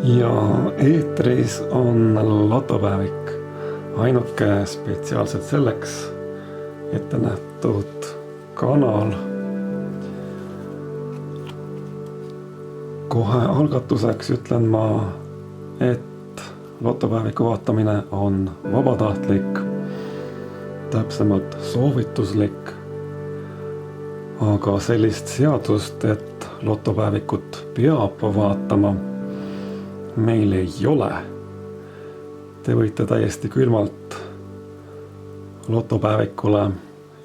Ja eetris on lotopäevik, ainuke spetsiaalselt selleks ette nähtud kanal. Kohe algatuseks ütlen ma, et lotopäeviku vaatamine on vabatahtlik, täpsemalt soovituslik, aga sellist seadust, et lotopäevikut peab vaatama, meil ei ole. Te võite täiesti külmalt lotopäevikule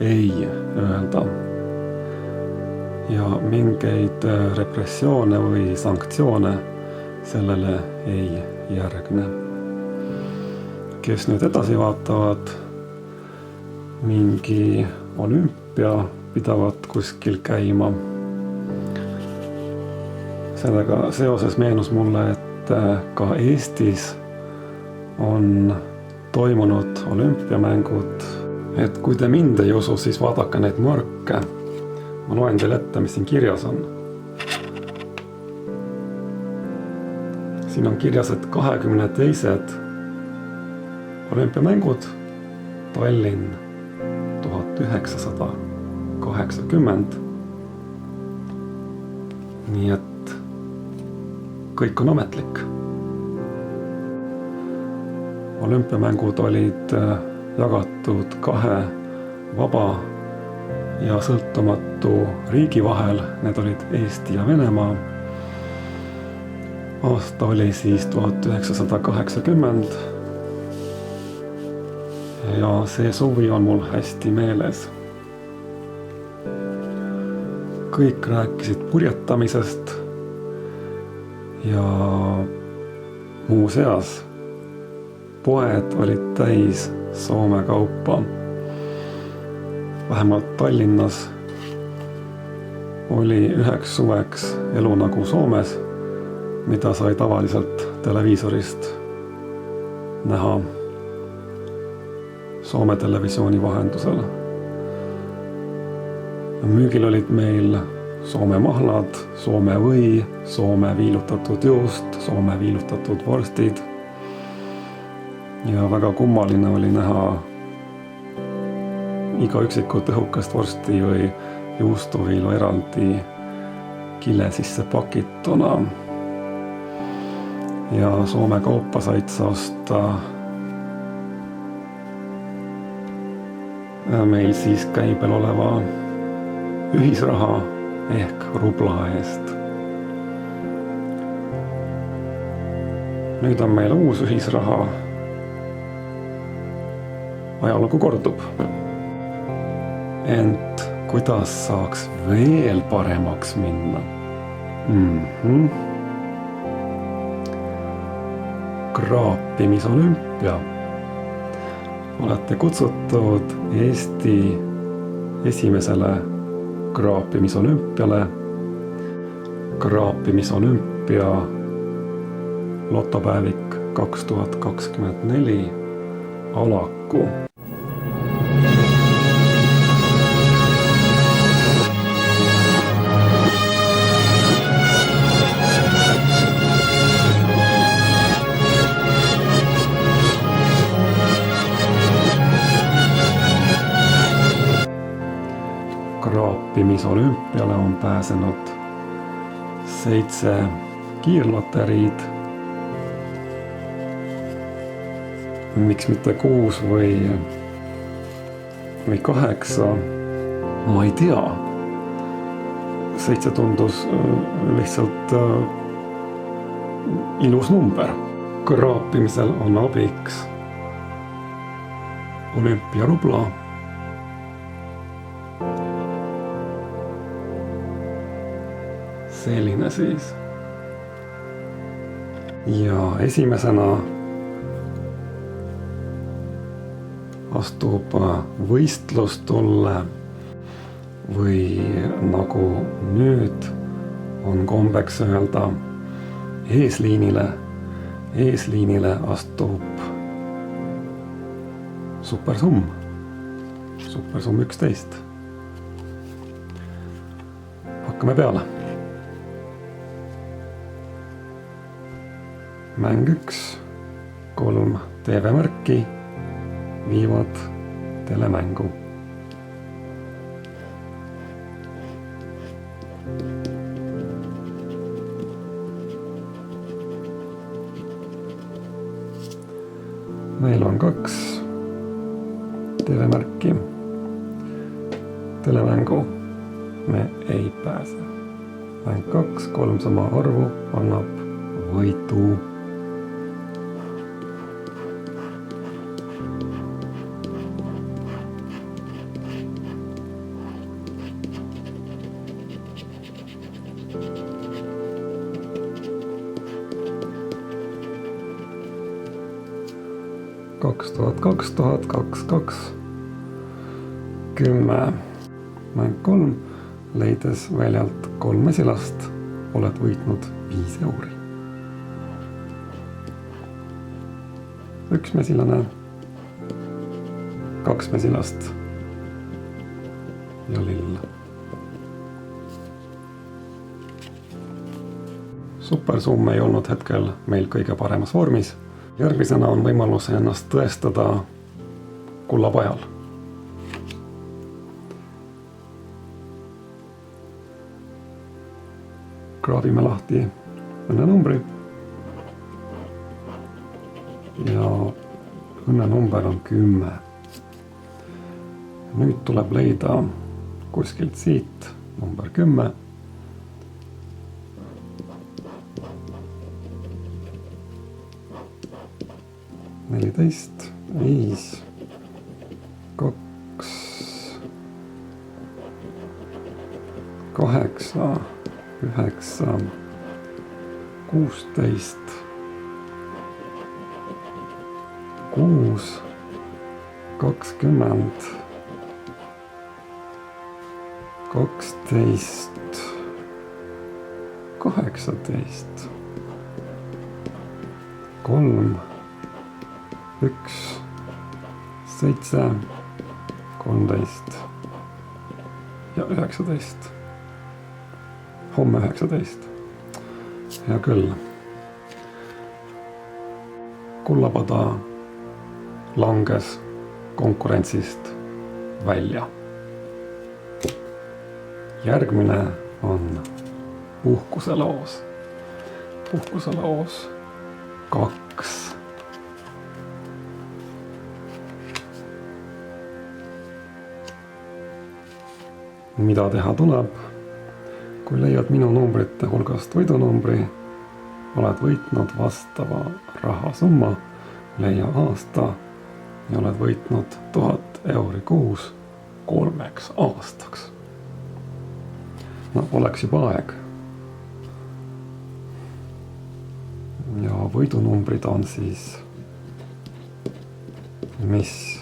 ei öelda. Ja mingeid repressioone või sanktsioone sellele ei järgne. Kes nüüd edasi vaatavad, mingi olümpia pidavat kuskil käima. Sellega seoses meenus mulle, et ka Eestis on toimunud olümpiamängud. Et kui te mind ei usu, siis vaadake neid marke. Ma loen teile ette, mis siin kirjas on. Siin on kirjas, et 22. olümpiamängud Tallinn 1980. Nii et kõik on ametlik. Olümpiamängud olid jagatud kahe vaba ja sõltumatu riigi vahel. Need olid Eesti ja Venemaa. Aasta oli siis 1980. Ja see suvi on mul hästi meeles. Kõik rääkisid purjetamisest ja muuseas poed olid täis Soome kaupa. Vähemalt Tallinnas oli üheks suveks elu nagu Soomes, mida sai tavaliselt televiisorist näha Soome televisiooni vahendusel. Müügil olid meil Soome mahlad, Soome või, Soome viilutatud juust, Soome viilutatud vorstid. Ja väga kummaline oli näha iga üksikut õhukast vorsti või juustuviilu eraldi kile sisse pakituna. Ja Soome kaupa said sa osta meil siis käibel oleva ühisraha ehk rubla eest. Nüüd on meil uus ühisraha. Ajalugu kordub. Ent kuidas saaks veel paremaks minna? Kraapimisolümpia. Olete kutsutud Eesti esimesele kraapimisolümpiale. Kraapimisolümpia lotopäevik 2024 Alaku. Kraapimisolümpiale on pääsenud 7 kiirloteriid. Miks mitte 6 või 8? Ma ei tea. 7 tundus lihtsalt ilus number. Kraapimisel on abiks olümpiarubla. Selline siis. Ja esimesena astub võistlustulle või nagu nüüd on kombeks öelda eesliinile. Eesliinile astub Supersumm. Supersumm 11. Hakkame peale. mäng 1, 3 TV-märki viivad telemängu. Meil on 2 TV-märki. Telemängu me ei pääse. Mäng 2, 3 sama arvu annab võidu. Kaks tuhat, 10. Mäng 3. Leides väljalt 3 mesilast, oled võitnud 5 euri. 1 mesilane, 2 mesilast ja lill. Supersumm ei olnud hetkel meil kõige paremas vormis. Järgmisena on võimalus ennast tõestada kullapajal. Kraabime lahti õnnenumbri. Ja õnnenumber on 10. Nüüd tuleb leida kuskilt siit number 10. Neliteist, 5, 2, 8, 9, 16, 6, 20, 12, 18, 3, 1, 7, 13 ja 19. Homme 19. Hea küll. Kullapada langes konkurentsist välja. Järgmine on puhkuseloos. Puhkuseloos 2. Mida teha tuleb? Kui leiad minu numbrite hulgast võidunumbri, oled võitnud vastava rahasumma, leia aasta ja oled võitnud 1000 euri kuus 3 aastaks. No, oleks juba aeg. Ja võidunumbrid on siis mis?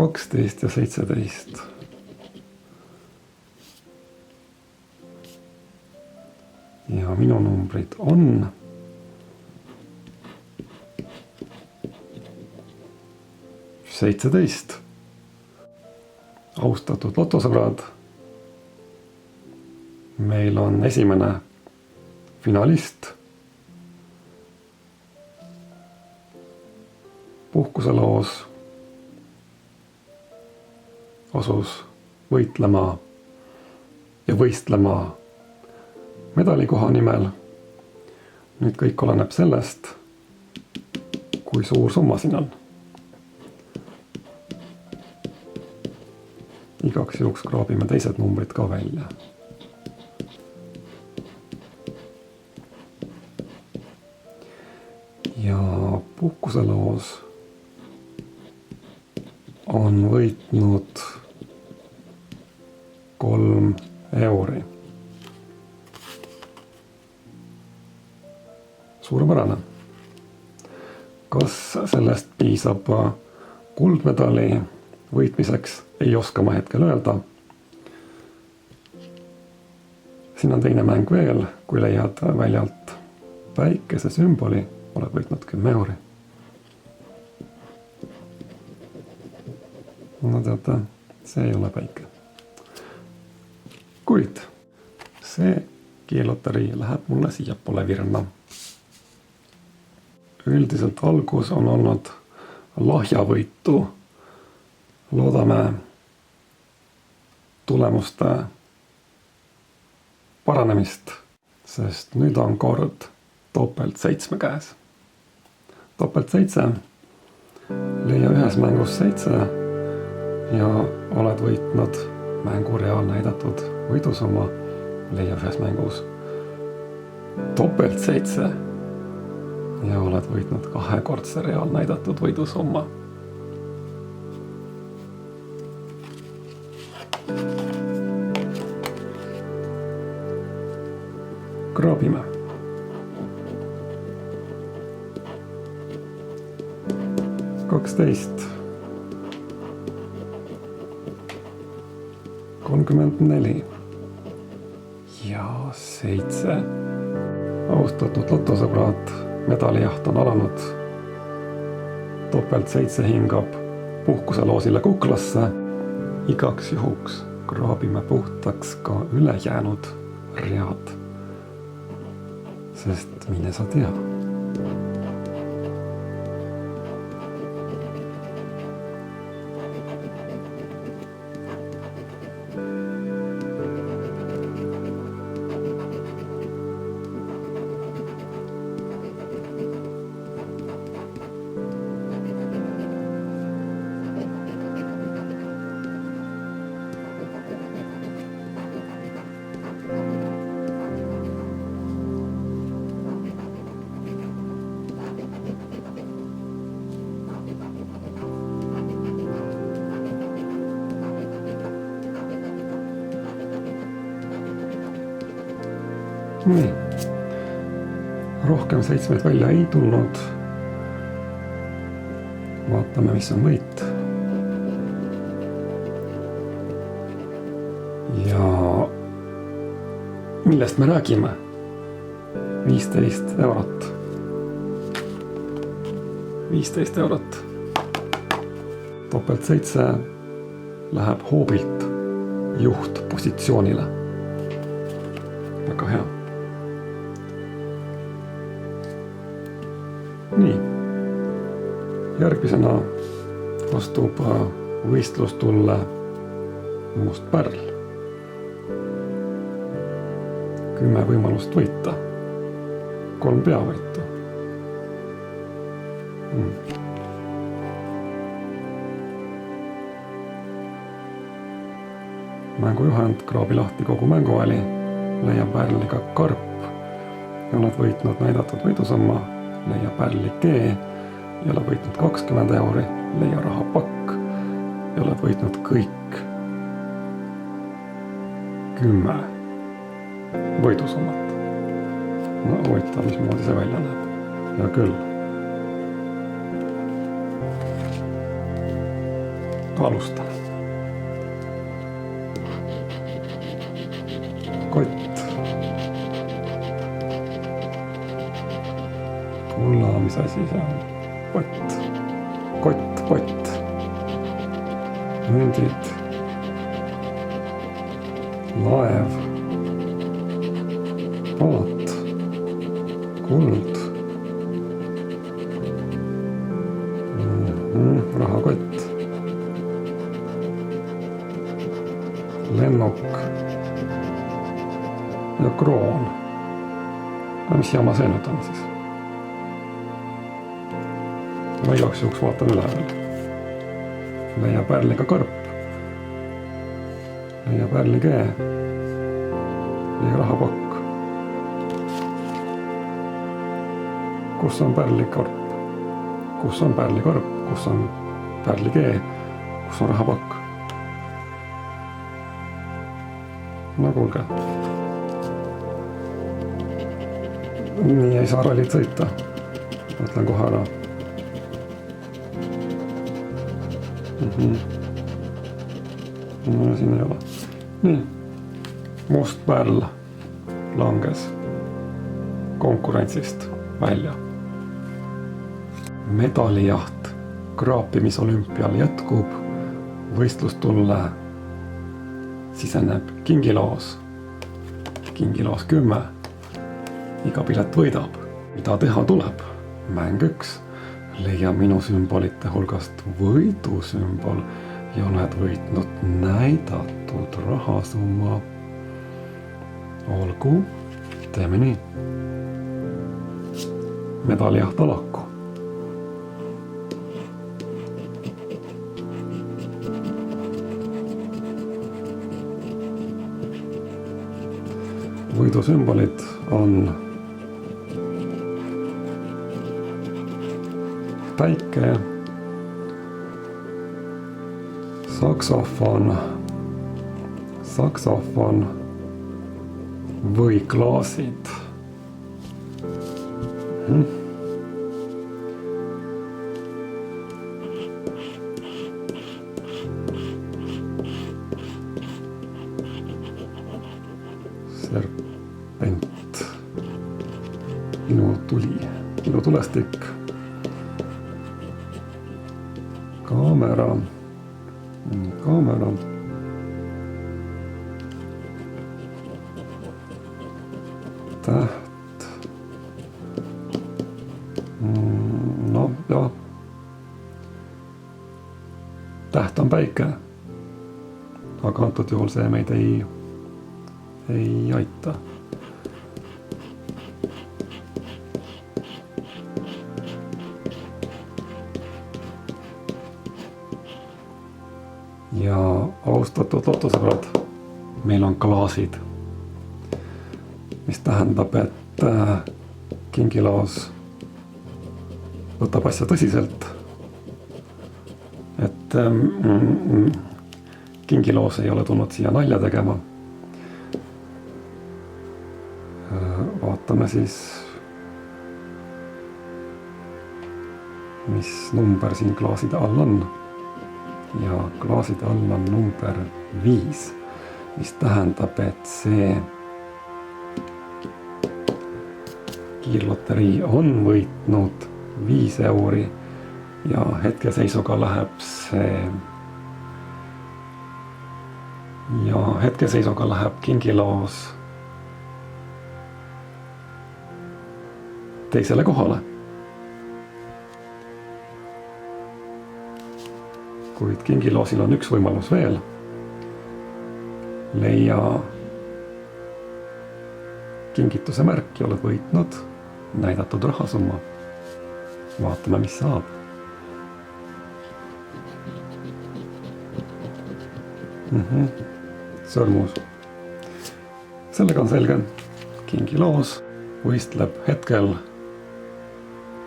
Kaksteist ja 17. Ja minu numbrid on 17. Austatud lotosõbrad, meil on esimene finalist. Puhkuseloos asus võitlema ja võistlema medalikoha nimel. Nüüd kõik oleneb sellest, kui suur summa siin on. Igaks juhuks kraabime teised numbrid ka välja. Ja puhkuseloos on võitnud 3 euri. Suurepärane. Kas sellest piisab kuldmedali võitmiseks, ei oska ma hetkel öelda. Siin on teine mäng veel, kui leiad väljalt päikese sümboli, oled võitnud 10 euri. No teate, see ei ole väike. Kuid see keelotarii läheb mulle siiapoole virna. Üldiselt algus on olnud lahjavõitu. Loodame tulemuste paranemist, sest nüüd on kord topelt 7 käes. Topelt 7, leia ühes mängus 7 ja oled võitnud mängu reaalnäidatud võidusumma, leia ühes mängus topelt 7 ja oled võitnud 2-kordse reaalnäidatud võidusumma. Kraabime. Kaksteist. 34 ja 7. Austatud lotosõbrad, medalijaht on alanud. Topelt 7 hingab puhkuseloosile kuklasse. Igaks juhuks kraabime puhtaks ka ülejäänud read. Sest mine sa tea. Nii. Rohkem 7 välja ei tulnud. Vaatame, mis on võit. Ja millest me räägime? 15 eurot. 15 eurot. Topelt 7 läheb hoobilt juhtpositsioonile. Väga hea. Nii, järgmisena astub võistlustulle must pärl. 10 võimalust võita, 3 peavõitu. Mängujuhend kraabi lahti kogu mänguväli, leia pärliga karp ja oled võitnud näidatud võidusumma. Leia pärli G ja oled võitnud 20 euri, leia rahapakk ja oled võitnud kõik 10 võidusummat. No huvitav, mismoodi see välja näeb. Hea küll. Alustame. Kott. Kulla, mis asi see on? Pott. Kott, pott. Mündid. Laev. Paat. Kuld. Rahakott. Lennuk. Ja kroon. Mis jama see nüüd on siis? Ma igaks juhuks vaatan üle veel. Leia pärliga karp. Leia pärli G. Leia rahapakk. Kus on pärli karp? Kus on pärli karp? Kus on pärli G? Kus on rahapakk? No kuulge. Nii ei saa rallit sõita. Mõtlen kohe ära. No siin ei ole. Nii. Must pärl langes konkurentsist välja. medalijaht kraapimisolümpial jätkub, võistlustulle siseneb kingiloos 10. Iga pilet võidab. Mida teha tuleb? Mäng 1. Leia minu sümbolite hulgast võidusümbol ja oled võitnud näidatud rahasumma. Olgu, teeme nii. Medalijaht alaku. Võidusümbolid on päike, saksofon või klaasid. Serpent, minu tuli, minu tulestik, kaamera, täht, noh jah, täht on päike, aga antud juhul see meid ei aita. Ja austatud lotosõbrad, meil on klaasid, mis tähendab, et kingiloos võtab asja tõsiselt. Et kingiloos ei ole tulnud siia nalja tegema. Vaatame siis, mis number siin klaaside all on. Ja klaaside all on number 5, mis tähendab, et see kiirloterii on võitnud 5 euri ja hetkeseisuga läheb kingiloos teisele kohale. Kuid kingiloosil on üks võimalus veel. Leia kingituse märk ja oled võitnud näidatud rahasumma. Vaatame, mis saab. Sõrmus. Sellega on selge. Kingiloos võistleb hetkel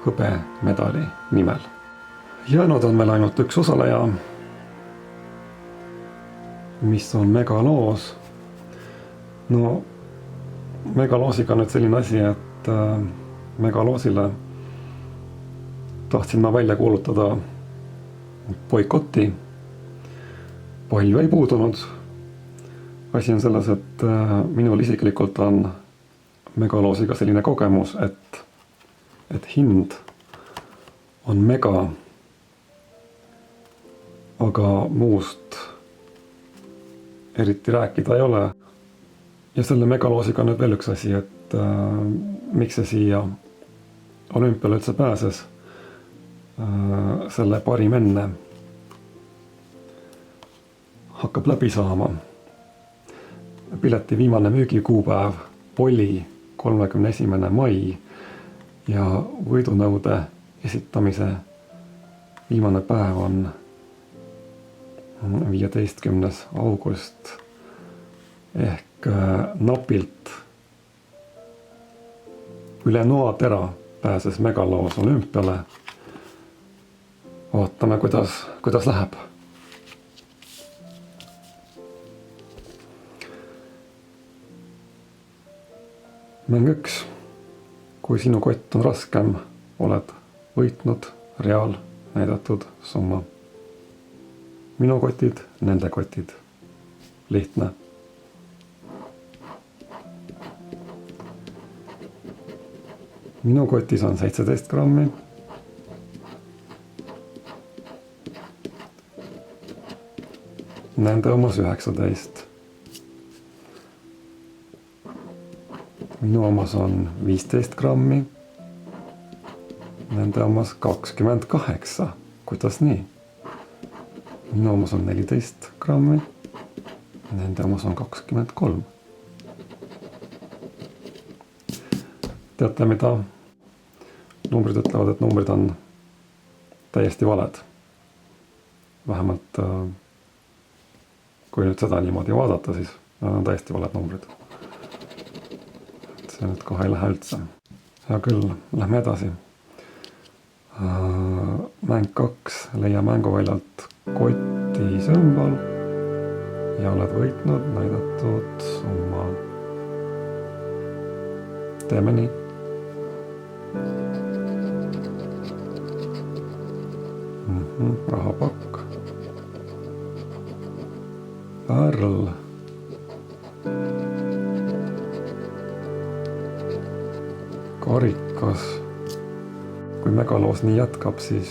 hõbemedali nimel. Jäänud on veel ainult üks osaleja, mis on megaloos. No, megaloosiga on nüüd selline asi, et megaloosile tahtsin ma välja kuulutada boikoti. Palju ei puudunud. Asi on selles, et minul isiklikult on megaloosiga selline kogemus, et hind on mega, aga muust eriti rääkida ei ole. Ja selle megaloosiga on nüüd veel üks asi, et miks see siia olümpiale üldse pääses. Selle parim enne hakkab läbi saama. Pileti viimane müügikuupäev oli 31. mai ja võidunõude esitamise viimane päev on 15. august ehk napilt üle noatera pääses megaloos olümpiale. Vaatame, kuidas läheb. Mäng 1. Kui sinu kott on raskem, oled võitnud reaal näidatud summa. Minu kotid, nende kotid. Lihtne. Minu kotis on 17 grammi. nende omas 19. Minu omas on 15 grammi, nende omas 28. Kuidas nii? Minu omas on 14 grammi, nende omas on 23. Teate mida? Numbrid ütlevad, et numbrid on täiesti valed. Vähemalt kui nüüd seda niimoodi vaadata, siis on täiesti valed numbrid. See nüüd kohe ei lähe üldse. Hea küll, lähme edasi. Mäng 2, leia mänguväljalt koti sümbol ja oled võitnud näidatud summa. Teeme nii. Rahapakk. Pärl. Karikas. Kui megaloos nii jätkab, siis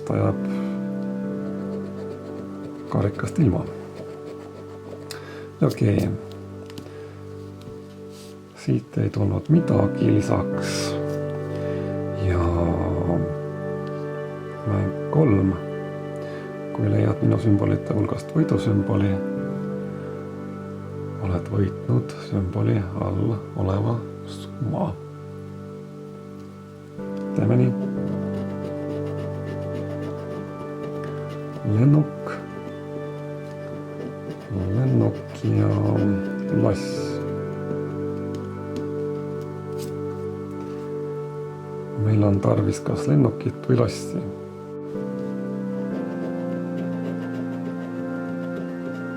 ta jääb karikast ilma. Okei. Siit ei tulnud midagi lisaks. Ja mäng 3. Kui leiad minu sümbolite hulgast võidusümboli, oled võitnud sümboli all oleva summa. Teeme nii. Lennuk ja lass. Meil on tarvis kas lennukit või lassi.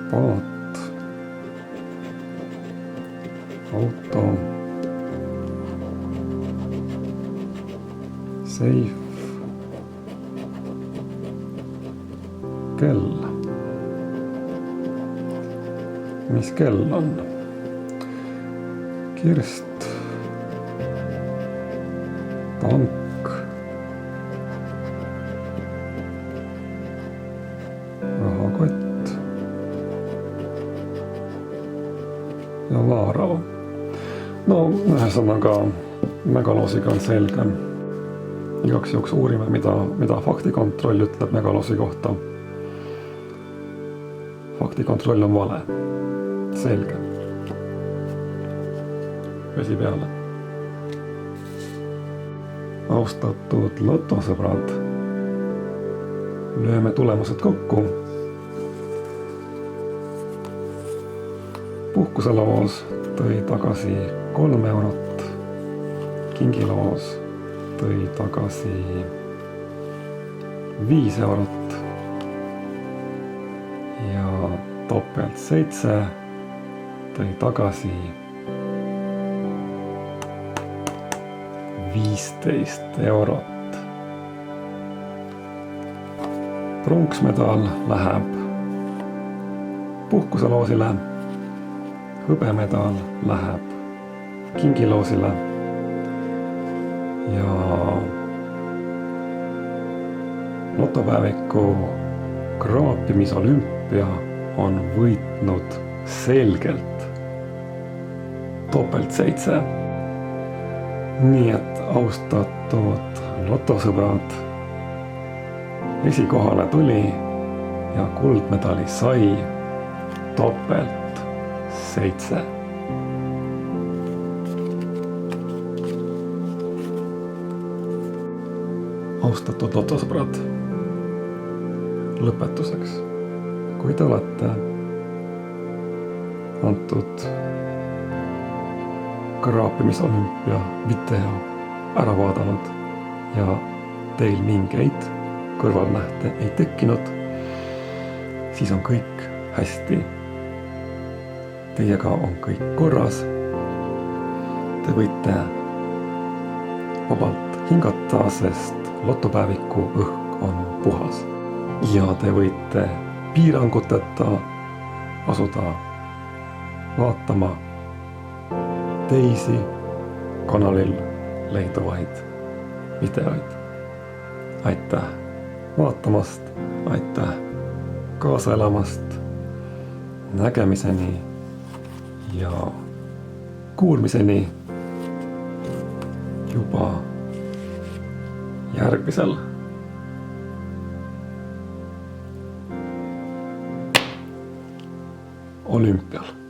Paat. Auto. Seif. Kell. Mis kell on? Kirst. Pank. Rahakott. Ja vaarav. No, ühesõnaga megaloosiga on selge. Igaks juhuks uurime, mida faktikontroll ütleb megaloosi kohta. Faktikontroll on vale. Selge. Vesi peale. Austatud lotosõbrad, lööme tulemused kokku. Puhkuseloos tõi tagasi 3 eurot, kingiloos tõi tagasi 5 eurot ja topelt 7 tõi tagasi 15 eurot. Pronksmedal läheb puhkuseloosile, hõbemedal läheb kingiloosile ja lotopäeviku kraapimisolümpia on võitnud selgelt topelt 7. Nii et austatud lotosõbrad, esikohale tuli ja kuldmedali sai topelt 7. Austatud lotosõbrad, lõpetuseks, kui te olete antud kraapimisolümpia video ära vaadanud ja teil mingeid kõrvalnähte ei tekkinud, siis on kõik hästi. Teiega on kõik korras. Te võite vabalt hingata, sest lotopäeviku õhk on puhas. Ja te võite piiranguteta asuda vaatama teisi kanalil leiduvaid videoid. Aitäh vaatamast, aitäh kaasa elamast. Nägemiseni ja kuulmiseni juba järgmisel olümpial.